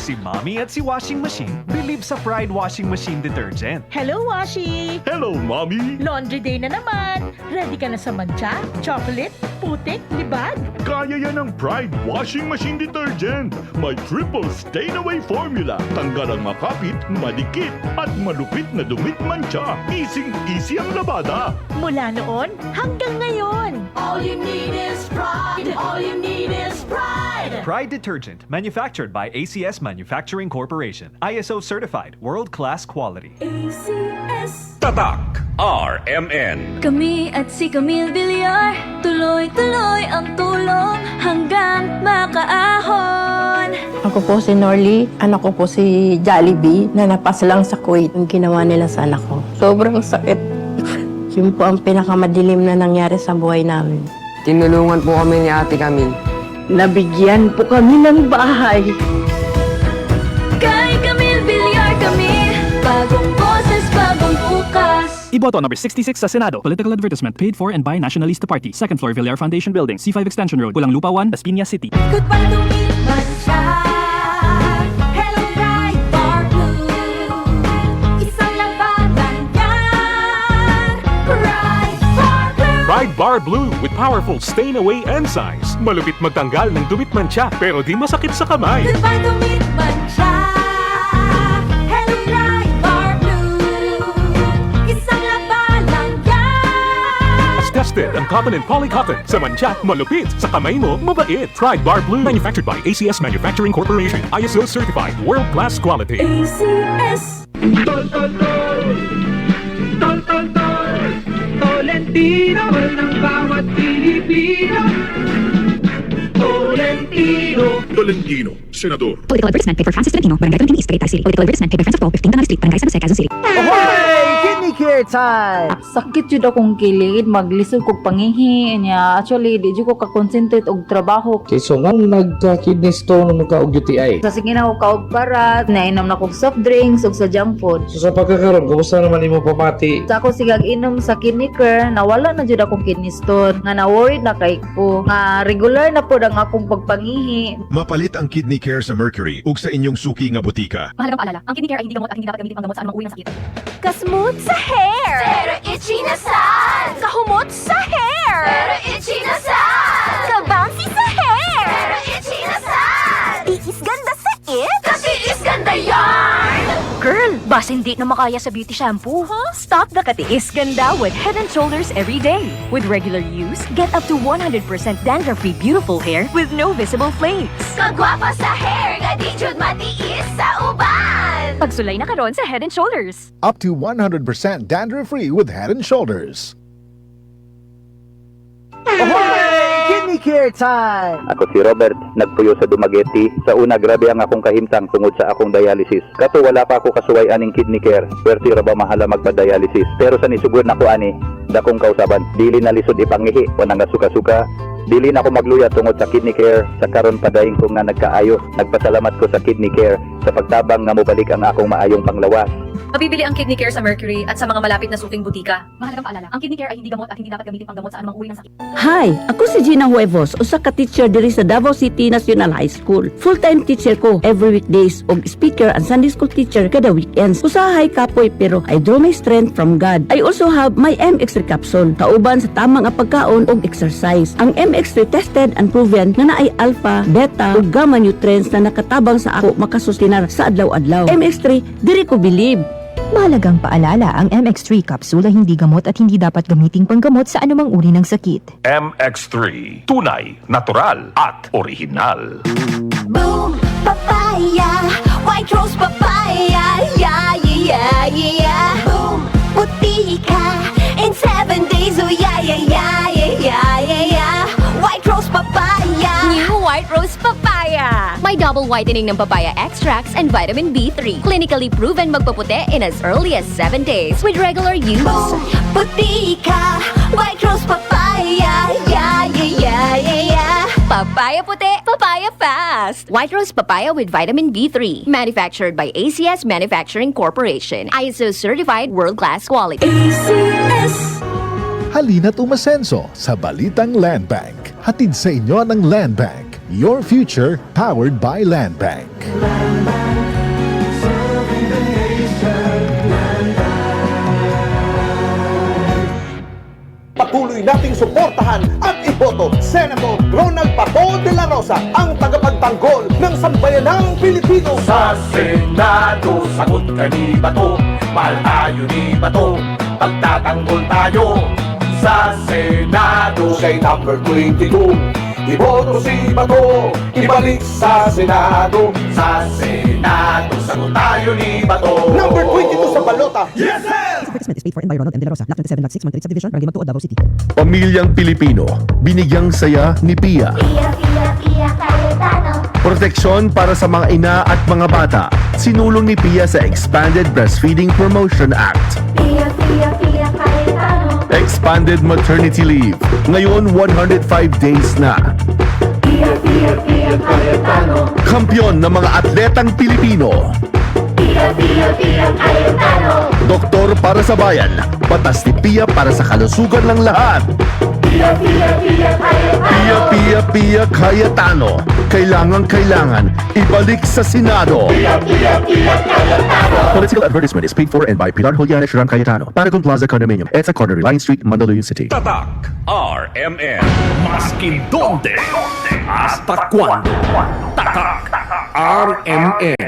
Si Mommy at si Washing Machine believe sa Pride Washing Machine Detergent. Hello, Washi! Hello, Mommy! Laundry day na naman! Ready ka na sa mancha, chocolate, putik, libag? Kaya yan ang Pride Washing Machine Detergent. May triple stain-away formula. Tanggal ang makapit, madikit, at malupit na dumit mancha. Easy ang labada. Mula noon hanggang ngayon. All you need is pride. All you need is pride. Pride Detergent, manufactured by ACS Manufacturing Corporation. ISO certified, world-class quality. ACS. Tatak RMN. Kami at si Camille Villar, tuloy-tuloy ang tulong hanggang makaahon. Ako po si Norly, anak ko po si Jollibee na napas lang sa Kuwait ang ginawa nila sa anak ko. Sobrang sakit. Yun po ang pinakamadilim na nangyari sa buhay namin. Tinulungan po kami ni Ate Camille. Nabigyan po kami ng bahay. Kay Camille Villar kami, bagong boses, bagong bukas. Iboto number 66 sa Senado. Political advertisement paid for and by Nationalista Party. Second floor, Villar Foundation Building, C5 Extension Road, Kulang Lupa 1, Las Piñas City. Goodbye to me, Masya. Hello, bright bar blue. Isang labanan yan. Bright bar blue. Pride Bar Blue with powerful stain-away enzymes. Malupit magtanggal ng dumit mancha pero di masakit sa kamay. Goodbye to me, Masya. Hello, bright bar blue. Isang labanan yan. As tested ang cotton and polycotton. Sa mancha, malupit. Sa kamay mo, mabait. Pride Bar Blue. Manufactured by ACS Manufacturing Corporation. ISO certified. World-class quality. ACS. Tolentino ng bawat Pilipino. Tolentino, Senador. Political advertisement paid for Francis Tolentino, Barangay Tolentino East, Tagaytay City. Political advertisement paid by Friends of Paul, 15 Danang Street, Barangay San Jose, Quezon City. Kidney care time! Sakit jud akong kilid, maglisod kog pangihi niya. Actually, di jud ko ka-concentrate og trabaho. Okay, so nga nagka-kidney stone mo ka og UTI. Sa sige na ko kaog parat, nainom na kog soft drinks ug sa junk food. So sa pagkakaroon, kumusta naman imo pamati? Sa ako sigag inom sa kidney care, nawala na jud akong kidney stone. Nga na-worried na kay ko. Nga regular na pod ang akong pagpangihi. Mapalit ang kidney care sa Mercury ug sa inyong suki nga butika. Mahalagang paalala, ang kidney care ay hindi gamot at hindi dapat gamitin panggamot sa anumang uri ng sakit. Kasmooth sa hair. Pero itchy na sad. Kahumot sa hair. Pero itchy na sad. Kabouncy sa hair. Pero itchy na sad. Tiis ganda sa it. Katiis ganda yarn. Girl, basta hindi na makaya sa beauty shampoo, huh? Stop the katiis ganda with Head & Shoulders every day. With regular use, get up to 100% dandruff-free beautiful hair with no visible flakes. Kagwapa sa hair nga di jud matiis sa uban. Pagsulay na karon sa Head & Shoulders. Up to 100% dandruff-free with Head & Shoulders. Kidney care time! Ako si Robert, nagpuyo sa Dumaguete. Sa una, grabe ang akong kahimtang tungod sa akong dialysis. Kato wala pa ako kasuway aning kidney care. Pwerte ra ba mahala magpa-dialysis? Pero sa nisugod na ko ani, dakong kausaban, dili na lisod ipangihi o nang suka-suka. Dili na ako magluya tungod sa kidney care. Sa karon padayon ko nga nagkaayo. Nagpasalamat ko sa kidney care sa pagtabang nga mobalik ang akong maayong panglawas. Mabibili ang kidney care sa Mercury at sa mga malapit na suking butika. Mahalagang paalala, ang kidney care ay hindi gamot at hindi dapat gamitin panggamot sa anumang uri ng sakit. Hi, ako si Gina Huevos, usa ka teacher diri sa Davao City National High School. Full-time teacher ko every weekdays og speaker and Sunday school teacher kada weekends. Usahay kapoy pero I draw my strength from God. I also have my MX3 capsule, kauban sa tamang nga pagkaon og exercise. Ang MX3 tested and proven na naay alpha, beta ug gamma nutrients na nakatabang sa ako makasustinar sa adlaw-adlaw. MX3 diri ko believe. Mahalagang paalala, ang MX3 capsule ay hindi gamot at hindi dapat gamiting panggamot sa anumang uri ng sakit. MX3. Tunay, natural, at original. Boom, papaya, white rose papaya, yeah, yeah, yeah. Boom, puti ka, in 7 days, oh yeah, yeah, yeah, yeah, yeah, yeah. White rose papaya. New White Rose Papaya. May double whitening ng papaya extracts and vitamin B3. Clinically proven magpaputi in as early as 7 days with regular use. Boom, puti ka, white rose papaya, yeah, yeah, yeah, yeah, yeah. Papaya puti, papaya fast. White Rose Papaya with vitamin B3. Manufactured by ACS Manufacturing Corporation. ISO certified world-class quality. ACS. Halina't umasenso sa Balitang Land Bank. Hatid sa inyo ng Land Bank. your future powered by Land Bank. Patuloy nating suportahan at iboto Senator Ronald Bato de la Rosa, ang tagapagtanggol ng sambayanang Pilipino. Sa Senado, sagot ka ni Bato, mahal tayo ni Bato, pagtatanggol tayo. Sa Senado, kay number 22, iboto si Bato, ibalik sa Senado. sa Senado, sagot tayo ni Bato. Number 22 sa balota. Yes, sir! Advertisement is paid for and by Ronald M. De La Rosa, Block 27, Lot 6, Monterey Subdivision, Barangay Magtuod, Davao City. Pamilyang Pilipino, binigyang saya ni Pia. Proteksyon para sa mga ina at mga bata, sinulong ni Pia sa Expanded Breastfeeding Promotion Act. Expanded Maternity Leave, ngayon 105 days na. Kampiyon ng mga atletang Pilipino. Doktor para sa bayan, batas ni Pia para sa kalusugan ng lahat. Pia Cayetano, kailangan ibalik sa Senado. Political advertisement is paid for and by Pilar Juliana Shram Cayetano, Paragon Plaza Condominium, EDSA Corner, Reliance Street, Mandaluyong City. Tatak RMN. Maskin donde, hasta cuando. Tatak RMN.